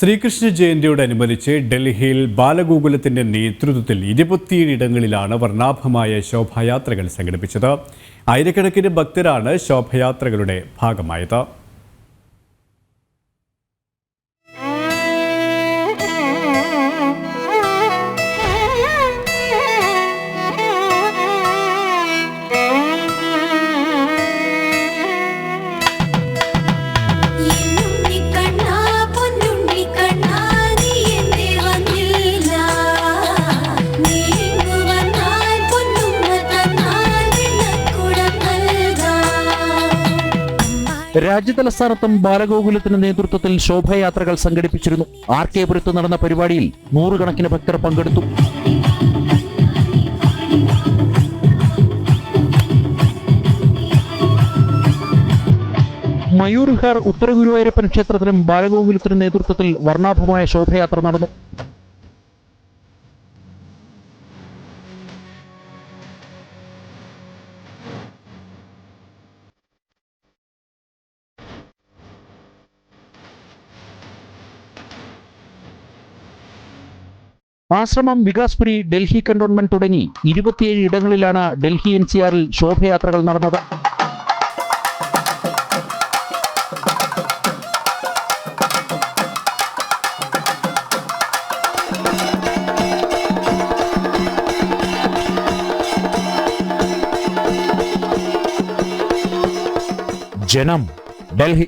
ശ്രീകൃഷ്ണ ജയന്തിയോടനുബന്ധിച്ച് ഡൽഹിയിൽ ബാലഗോകുലത്തിന്റെ നേതൃത്വത്തിൽ 27 ഇടങ്ങളിലാണ് വർണ്ണാഭമായ ശോഭായാത്രകൾ സംഘടിപ്പിച്ചത്. ആയിരക്കണക്കിന് ഭക്തരാണ് ശോഭായാത്രകളുടെ ഭാഗമായത്. രാജ്യതലസ്ഥാനത്തും ബാലഗോകുലത്തിന്റെ നേതൃത്വത്തിൽ ശോഭയാത്രകൾ സംഘടിപ്പിച്ചിരുന്നു. RK പുരത്ത് നടന്ന പരിപാടിയിൽ നൂറുകണക്കിന് ഭക്തർ പങ്കെടുത്തു. മയൂർവിഹാർ ഉത്തര ഗുരുവായൂരപ്പൻ ക്ഷേത്രത്തിലും ബാലഗോകുലത്തിന്റെ നേതൃത്വത്തിൽ വർണ്ണാഭമായ ശോഭയാത്ര നടന്നു. ആശ്രമം, വികാസ്പുരി, ഡൽഹി കന്റോൺമെന്റ് തുടങ്ങി 27 ഇടങ്ങളിലാണ് ഡൽഹി NCRൽ ശോഭയാത്രകൾ നടന്നത്. ജനം, ഡൽഹി.